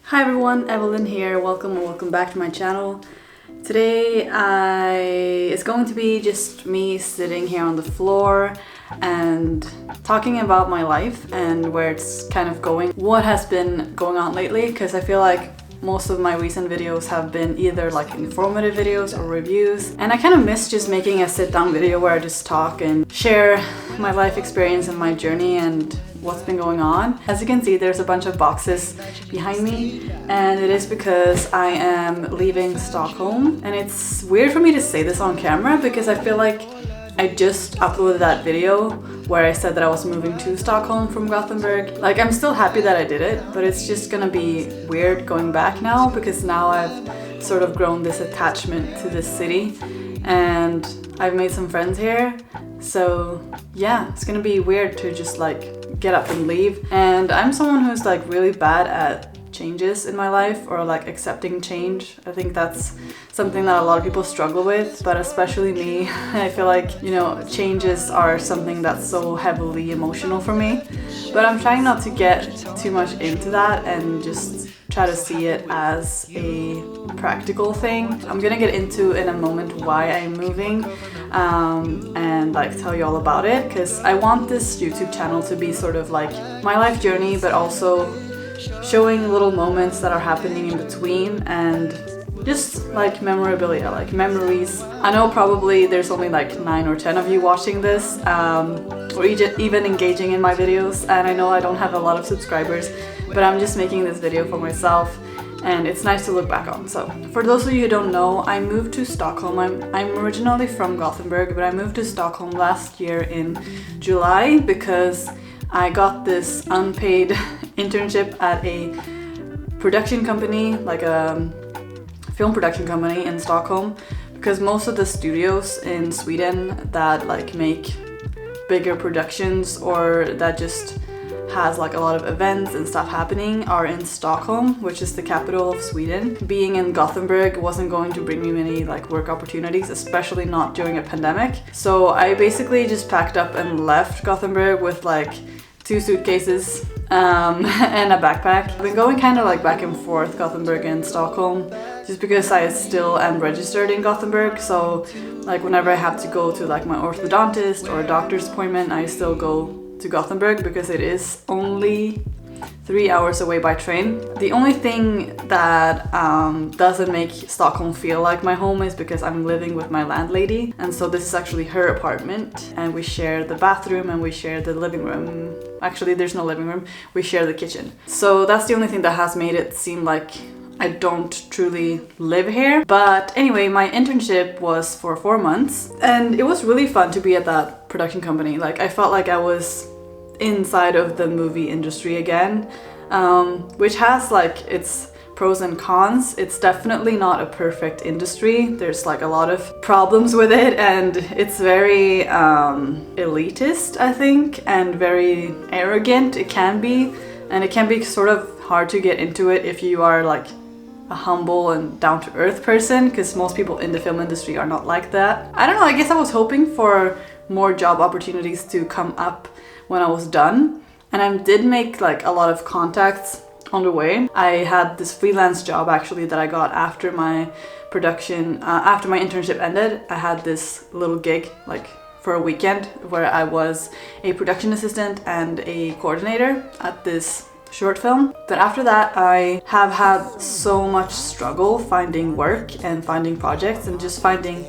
Hi everyone, Evelyn here. Welcome back to my channel. Today it's going to be just me sitting here on the floor and talking about my life and where it's kind of going, what has been going on lately, because I feel like most of my recent videos have been either like informative videos or reviews, and I kind of miss just making a sit-down video where I just talk and share my life experience and my journey and what's been going on. As you can see, there's a bunch of boxes behind me, and it is because I am leaving Stockholm. And it's weird for me to say this on camera because I feel like I just uploaded that video where I said that I was moving to Stockholm from Gothenburg. Like, I'm still happy that I did it, but it's just gonna be weird going back now because now I've sort of grown this attachment to this city and I've made some friends here. So yeah, it's gonna be weird to just like get up and leave. And I'm someone who's like really bad at changes in my life, or like accepting change. I think that's something that a lot of people struggle with, but especially me. I feel like, you know, changes are something that's so heavily emotional for me. But I'm trying not to get too much into that and just try to see it as a practical thing. I'm gonna get into in a moment why I'm moving and like tell you all about it, because I want this YouTube channel to be sort of like my life journey, but also showing little moments that are happening in between and just like memorabilia, like memories. I know probably there's only like 9 or 10 of you watching this or even engaging in my videos, and I know I don't have a lot of subscribers, but I'm just making this video for myself and it's nice to look back on. So for those of you who don't know, I moved to Stockholm. I'm originally from Gothenburg, but I moved to Stockholm last year in July because I got this unpaid internship at a production company, like a film production company in Stockholm, because most of the studios in Sweden that like make bigger productions or that just has like a lot of events and stuff happening are in Stockholm, which is the capital of Sweden. Being in Gothenburg wasn't going to bring me many like work opportunities, especially not during a pandemic. So I basically just packed up and left Gothenburg with like 2 suitcases and a backpack. I've been going kind of like back and forth Gothenburg and Stockholm just because I still am registered in Gothenburg. So like whenever I have to go to like my orthodontist or a doctor's appointment, I still go to Gothenburg because it is only 3 hours away by train. The only thing that doesn't make Stockholm feel like my home is because I'm living with my landlady, and so this is actually her apartment and we share the bathroom and we share the living room. Actually, there's no living room, we share the kitchen. So that's the only thing that has made it seem like I don't truly live here. But anyway, my internship was for 4 months and it was really fun to be at that production company. Like, I felt like I was inside of the movie industry again, which has like its pros and cons. It's definitely not a perfect industry. There's like a lot of problems with it and it's very elitist, I think, and very arrogant. It can be, and it can be sort of hard to get into it if you are like a humble and down-to-earth person, because most people in the film industry are not like that. I don't know, I guess I was hoping for more job opportunities to come up when I was done, and I did make like a lot of contacts on the way. I had this freelance job actually that I got after my production, after my internship ended. I had this little gig like for a weekend where I was a production assistant and a coordinator at this short film. But after that, I have had so much struggle finding work and finding projects and just finding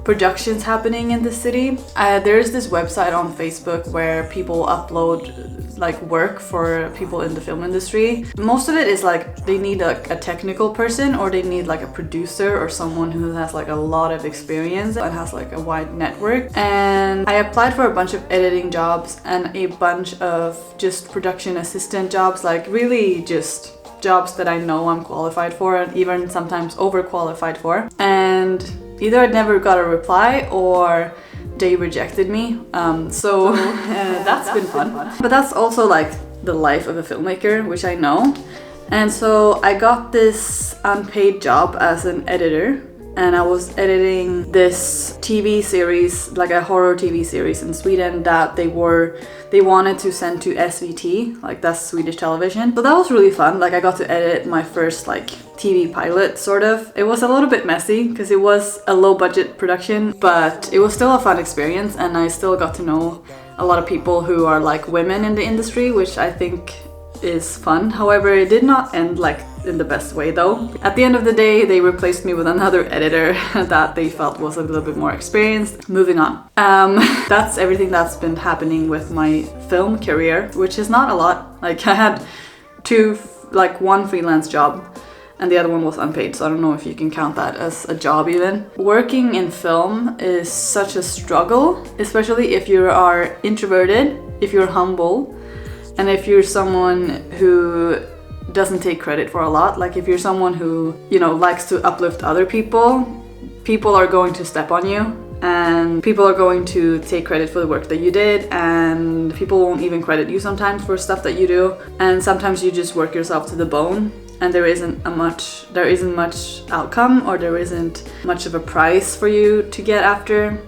productions happening in the city. There's this website on Facebook where people upload like work for people in the film industry. Most of it is like they need a technical person, or they need like a producer or someone who has like a lot of experience and has like a wide network. And I applied for a bunch of editing jobs and a bunch of just production assistant jobs, like really just jobs that I know I'm qualified for and even sometimes overqualified for. And either I never got a reply or they rejected me. So that's been fun. But that's also like the life of a filmmaker, which I know. And so I got this unpaid job as an editor and I was editing this TV series, like a horror TV series in Sweden that they wanted to send to SVT, like that's Swedish television. So that was really fun. Like I got to edit my first like TV pilot, sort of. It was a little bit messy because it was a low budget production, but it was still a fun experience, and I still got to know a lot of people who are like women in the industry, which I think is fun. However, it did not end like in the best way though. At the end of the day, they replaced me with another editor that they felt was a little bit more experienced. Moving on. That's everything that's been happening with my film career, which is not a lot. Like I had one freelance job and the other one was unpaid, so I don't know if you can count that as a job even. Working in film is such a struggle, especially if you are introverted, if you're humble, and if you're someone who doesn't take credit for a lot. Like if you're someone who, you know, likes to uplift other people, people are going to step on you, and people are going to take credit for the work that you did, and people won't even credit you sometimes for stuff that you do, and sometimes you just work yourself to the bone and there isn't much outcome, or there isn't much of a prize for you to get after.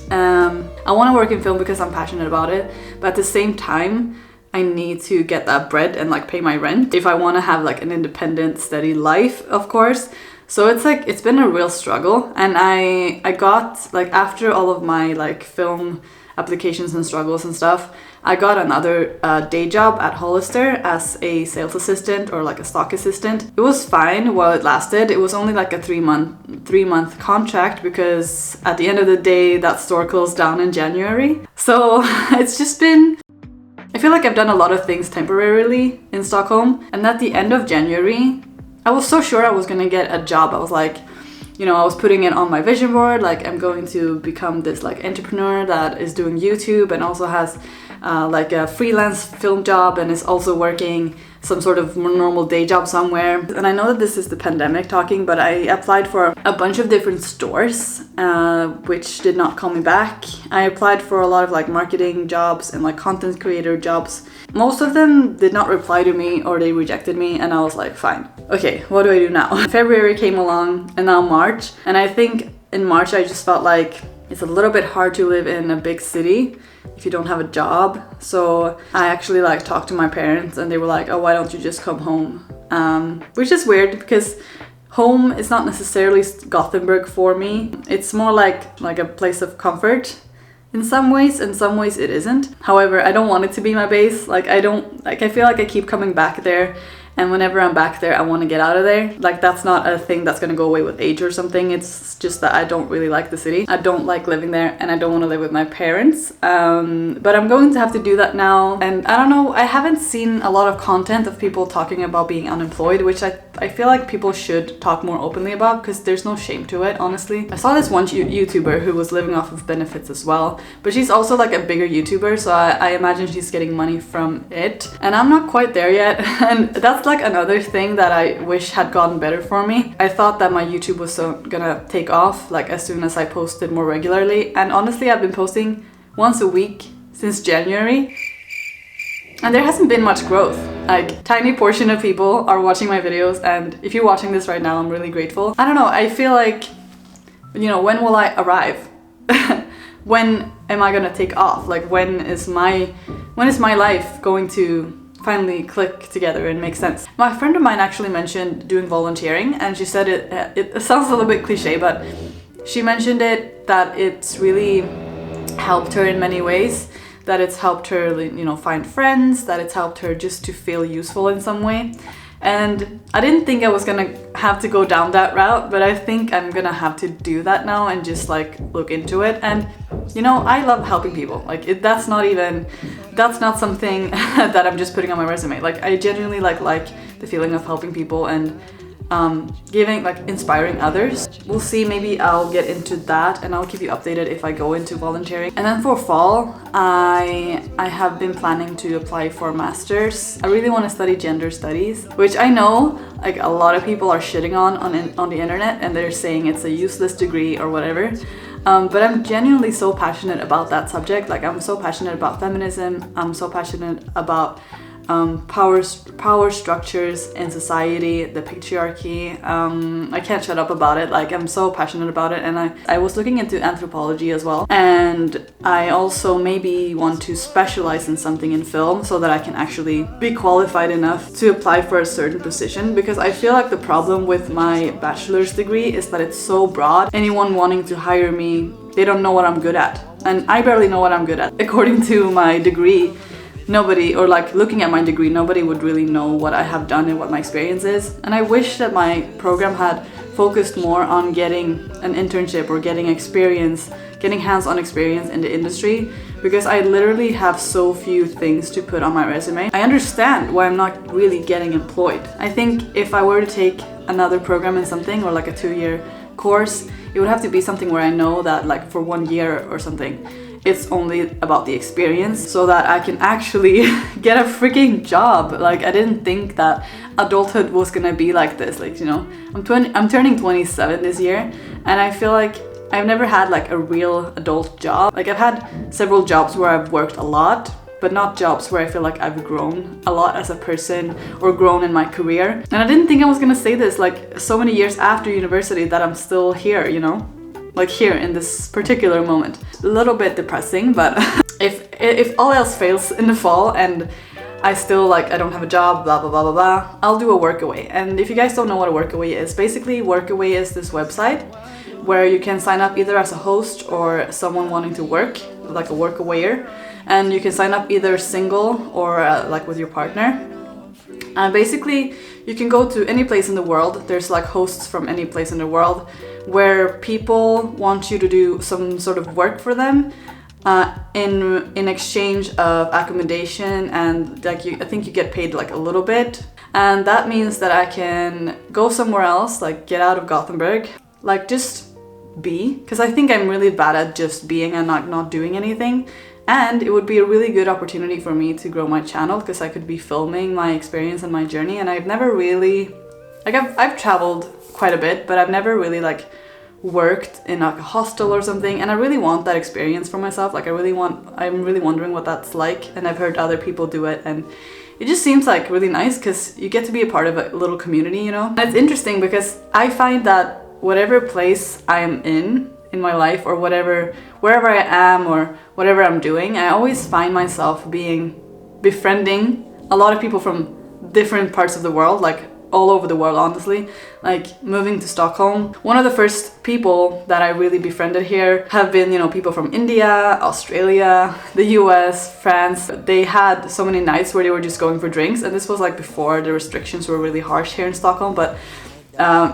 I want to work in film because I'm passionate about it, but at the same time I need to get that bread and like pay my rent if I want to have like an independent, steady life, of course. So it's been a real struggle, and I got, like, after all of my like film applications and struggles and stuff, I got another day job at Hollister as a sales assistant or like a stock assistant. It was fine while it lasted. It was only like a three month contract, because at the end of the day that store closed down in January. So it's just been, I feel like I've done a lot of things temporarily in Stockholm, and at the end of January I was so sure I was gonna get a job. I was like, you know, I was putting it on my vision board, like I'm going to become this like entrepreneur that is doing YouTube and also has like a freelance film job and is also working some sort of normal day job somewhere. And I know that this is the pandemic talking, but I applied for a bunch of different stores, which did not call me back. I applied for a lot of like marketing jobs and like content creator jobs. Most of them did not reply to me, or they rejected me, and I was like, fine. Okay, what do I do now? February came along and now March, and I think in March I just felt like it's a little bit hard to live in a big city if you don't have a job. So I actually like talked to my parents, and they were like, oh, why don't you just come home? Which is weird because home is not necessarily Gothenburg for me. It's more like a place of comfort in some ways it isn't. However, I don't want it to be my base. I feel like I keep coming back there, and whenever I'm back there I want to get out of there. Like, that's not a thing that's gonna go away with age or something. It's just that I don't really like the city. I don't like living there, and I don't want to live with my parents. But I'm going to have to do that now. And I don't know, I haven't seen a lot of content of people talking about being unemployed, which I feel like people should talk more openly about, because there's no shame to it, honestly. I saw this one YouTuber who was living off of benefits as well, but she's also like a bigger YouTuber, so I imagine she's getting money from it. And I'm not quite there yet, and that's like another thing that I wish had gotten better for me. I thought that my YouTube was gonna take off like as soon as I posted more regularly, and honestly I've been posting once a week since January, and there hasn't been much growth. Like, tiny portion of people are watching my videos, and if you're watching this right now, I'm really grateful. I don't know, I feel like, you know, when will I arrive? When am I gonna take off? Like, when is my life going to finally click together and make sense? My friend of mine actually mentioned doing volunteering, and she said it sounds a little bit cliche, but she mentioned that it's really helped her in many ways, that it's helped her, you know, find friends, that it's helped her just to feel useful in some way. And I didn't think I was gonna have to go down that route, but I think I'm gonna have to do that now and just like look into it. And you know, I love helping people. Like, that's not something that I'm just putting on my resume. Like, I genuinely like the feeling of helping people and inspiring others. We'll see, maybe I'll get into that, and I'll keep you updated if I go into volunteering. And then for fall, I have been planning to apply for masters. I really want to study gender studies, which I know like a lot of people are shitting on the internet, and they're saying it's a useless degree or whatever. But I'm genuinely so passionate about that subject. Like, I'm so passionate about feminism. I'm so passionate about power structures in society, the patriarchy. I can't shut up about it. Like, I'm so passionate about it, and I was looking into anthropology as well, and I also maybe want to specialize in something in film so that I can actually be qualified enough to apply for a certain position, because I feel like the problem with my bachelor's degree is that it's so broad. Anyone wanting to hire me, they don't know what I'm good at, and I barely know what I'm good at. According to my degree, nobody, or like looking at my degree, nobody would really know what I have done and what my experience is. And I wish that my program had focused more on getting an internship or getting experience, getting hands-on experience in the industry, because I literally have so few things to put on my resume. I understand why I'm not really getting employed. I think if I were to take another program in something, or like a 2-year course, it would have to be something where I know that like for 1 year or something, it's only about the experience, so that I can actually get a freaking job. Like, I didn't think that adulthood was gonna be like this. Like, you know, I'm turning 27 this year, and I feel like I've never had like a real adult job. Like, I've had several jobs where I've worked a lot, but not jobs where I feel like I've grown a lot as a person or grown in my career. And I didn't think I was gonna say this like so many years after university, that I'm still here, you know? Like here in this particular moment. A little bit depressing, but if all else fails in the fall and I still like, I don't have a job, blah blah blah blah blah, I'll do a workaway. And if you guys don't know what a workaway is, basically workaway is this website where you can sign up either as a host or someone wanting to work, like a workawayer, and you can sign up either single or like with your partner. And basically you can go to any place in the world. There's like hosts from any place in the world where people want you to do some sort of work for them in exchange of accommodation, and like I think you get paid like a little bit. And that means that I can go somewhere else, like get out of Gothenburg, like just be, because I think I'm really bad at just being and not doing anything. And it would be a really good opportunity for me to grow my channel, because I could be filming my experience and my journey. And I've never really, like I've traveled quite a bit, but I've never really like worked in like a hostel or something. And I really want that experience for myself. Like I'm really wondering what that's like. And I've heard other people do it, and it just seems like really nice because you get to be a part of a little community, you know? And it's interesting because I find that whatever place I am in my life, or wherever I am or whatever I'm doing, I always find myself befriending a lot of people from different parts of the world, like all over the world, honestly. Like moving to Stockholm, one of the first people that I really befriended here have been, you know, people from India, Australia, the US, France. They had so many nights where they were just going for drinks, and this was like before the restrictions were really harsh here in Stockholm, but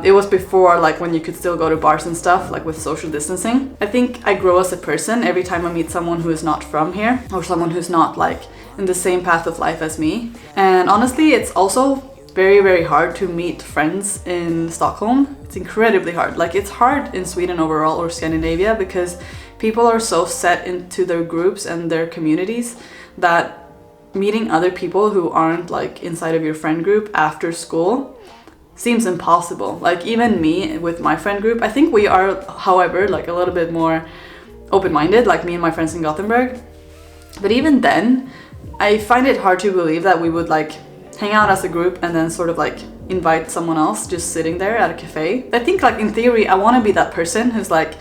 it was before like when you could still go to bars and stuff, like with social distancing. I think I grow as a person every time I meet someone who is not from here, or someone who's not like in the same path of life as me. And honestly, it's also very, very hard to meet friends in Stockholm. It's incredibly hard. Like it's hard in Sweden overall, or Scandinavia, because people are so set into their groups and their communities that meeting other people who aren't like inside of your friend group after school seems impossible. Like even me with my friend group, I think we are, however, like a little bit more open-minded, like me and my friends in Gothenburg. But even then, I find it hard to believe that we would like hang out as a group and then sort of like invite someone else just sitting there at a cafe. I think like in theory, I want to be that person who's like,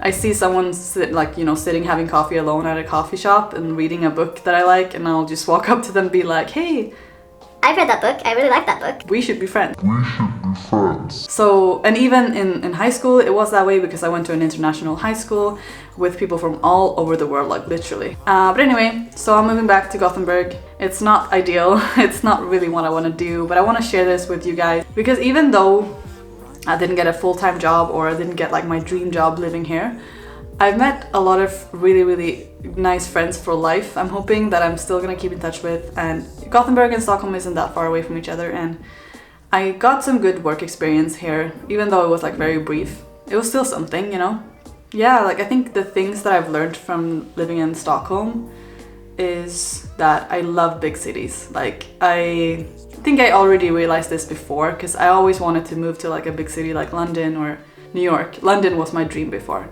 I see someone sitting having coffee alone at a coffee shop and reading a book that I like, and I'll just walk up to them and be like, hey, I've read that book. I really like that book. We should be friends. So, and even in high school, it was that way because I went to an international high school with people from all over the world, like literally. But anyway, so I'm moving back to Gothenburg. It's not ideal. It's not really what I want to do, but I want to share this with you guys because even though I didn't get a full-time job, or I didn't get like my dream job living here, I've met a lot of really, really nice friends for life. I'm hoping that I'm still gonna keep in touch with, and Gothenburg and Stockholm isn't that far away from each other, and I got some good work experience here, even though it was like very brief. It was still something, you know? Yeah, like I think the things that I've learned from living in Stockholm is that I love big cities. Like I think I already realized this before because I always wanted to move to like a big city like London or New York. London was my dream before.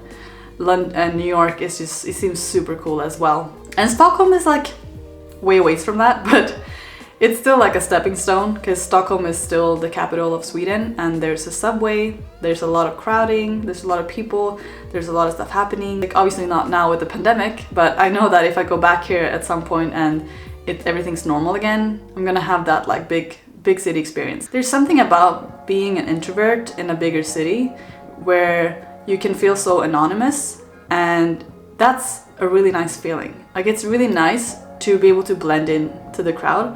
And New York is just, it seems super cool as well. And Stockholm is like way away from that, but it's still like a stepping stone because Stockholm is still the capital of Sweden, and there's a subway, there's a lot of crowding, there's a lot of people, there's a lot of stuff happening. Like obviously not now with the pandemic, but I know that if I go back here at some point and everything's normal again, I'm gonna have that like big city experience. There's something about being an introvert in a bigger city where you can feel so anonymous, and that's a really nice feeling. Like it's really nice to be able to blend in to the crowd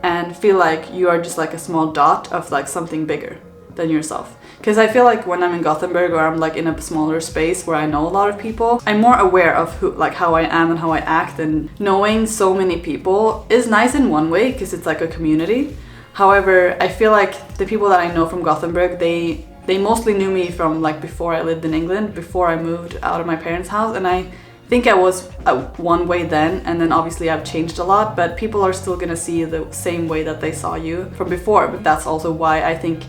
and feel like you are just like a small dot of like something bigger than yourself. Because I feel like when I'm in Gothenburg or I'm like in a smaller space where I know a lot of people, I'm more aware of who, like how I am and how I act, and knowing so many people is nice in one way because it's like a community. However, I feel like the people that I know from Gothenburg, they mostly knew me from like before I lived in England, before I moved out of my parents' house, and I think I was one way then, and then obviously I've changed a lot, but people are still gonna see you the same way that they saw you from before. But that's also why I think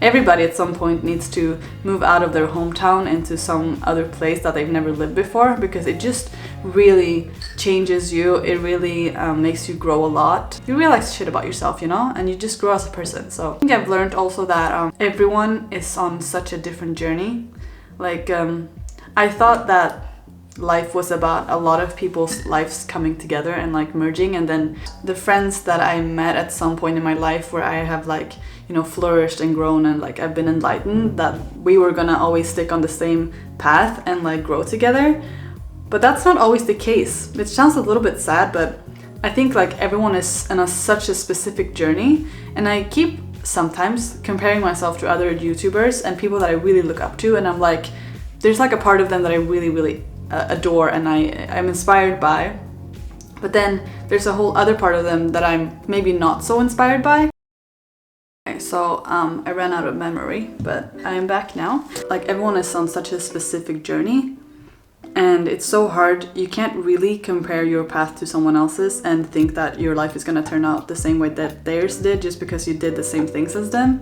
everybody at some point needs to move out of their hometown into some other place that they've never lived before, because it just really changes you. It really makes you grow a lot. You realize shit about yourself, you know, and you just grow as a person. So I think I've learned also that everyone is on such a different journey. Like I thought that life was about a lot of people's lives coming together and like merging, and then the friends that I met at some point in my life where I have like, you know, flourished and grown and like I've been enlightened, that we were gonna always stick on the same path and like grow together. But that's not always the case. It sounds a little bit sad, but I think like everyone is on such a specific journey, and I keep sometimes comparing myself to other YouTubers and people that I really look up to, and I'm like, there's like a part of them that I really adore and I'm inspired by, but then there's a whole other part of them that I'm maybe not so inspired by. Okay, so I ran out of memory, but I am back now. Like everyone is on such a specific journey, and it's so hard. You can't really compare your path to someone else's and think that your life is gonna turn out the same way that theirs did just because you did the same things as them.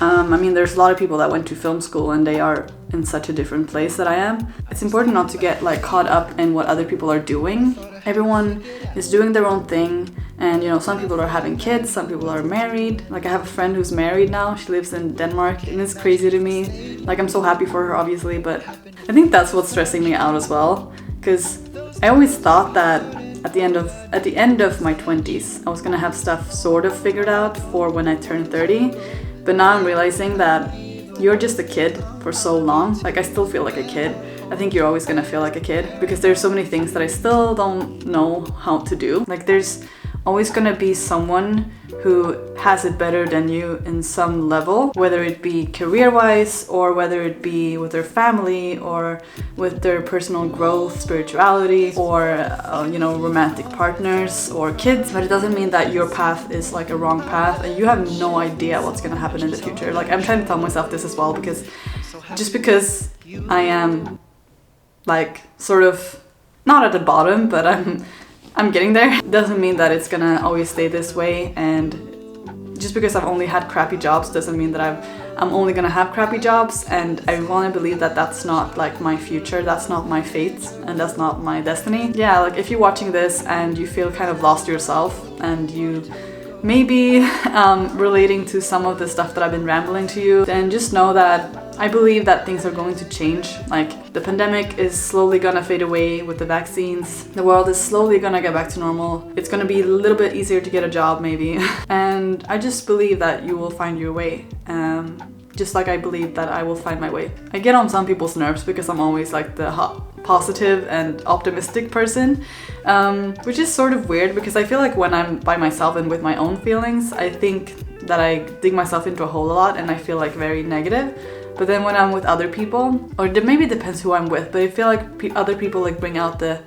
I mean, there's a lot of people that went to film school and they are in such a different place that I am. It's important not to get like caught up in what other people are doing. Everyone is doing their own thing, and you know, some people are having kids, some people are married. Like I have a friend who's married now. She lives in Denmark, and it's crazy to me. Like I'm so happy for her, obviously, but I think that's what's stressing me out as well, because I always thought that at the end of my 20s I was gonna have stuff sort of figured out for when I turn 30, but now I'm realizing that you're just a kid for so long. Like I still feel like a kid. I think you're always gonna feel like a kid because there's so many things that I still don't know how to do. Like there's always gonna be someone who has it better than you in some level, whether it be career-wise or whether it be with their family or with their personal growth, spirituality, or you know, romantic partners or kids. But it doesn't mean that your path is like a wrong path and you have no idea what's gonna happen in the future. Like I'm trying to tell myself this as well, because just because I am like sort of not at the bottom, but I'm getting there, doesn't mean that it's gonna always stay this way. And just because I've only had crappy jobs doesn't mean that I'm only gonna have crappy jobs. And I want to believe that that's not like my future, that's not my fate, and that's not my destiny. Yeah, like if you're watching this and you feel kind of lost yourself and you maybe relating to some of the stuff that I've been rambling to you, then just know that I believe that things are going to change. Like the pandemic is slowly gonna fade away with the vaccines. The world is slowly gonna get back to normal. It's gonna be a little bit easier to get a job maybe. And I just believe that you will find your way. Just like I believe that I will find my way. I get on some people's nerves because I'm always like the positive and optimistic person, which is sort of weird because I feel like when I'm by myself and with my own feelings, I think that I dig myself into a hole a lot and I feel like very negative. But then when I'm with other people, or maybe it depends who I'm with, but I feel like other people like bring out the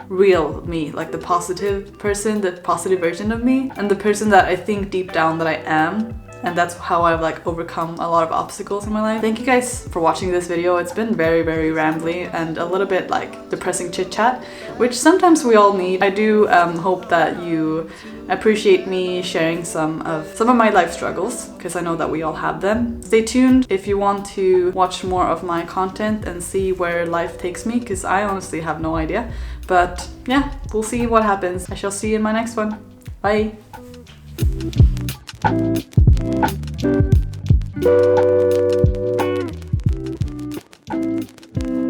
real me, like the positive person, the positive version of me, and the person that I think deep down that I am. And that's how I've like overcome a lot of obstacles in my life. Thank you guys for watching this video. It's been very rambly and a little bit like depressing chit chat, which sometimes we all need. I do hope that you appreciate me sharing some of my life struggles, because I know that we all have them. Stay tuned if you want to watch more of my content and see where life takes me, because I honestly have no idea. But yeah, we'll see what happens. I shall see you in my next one. Bye!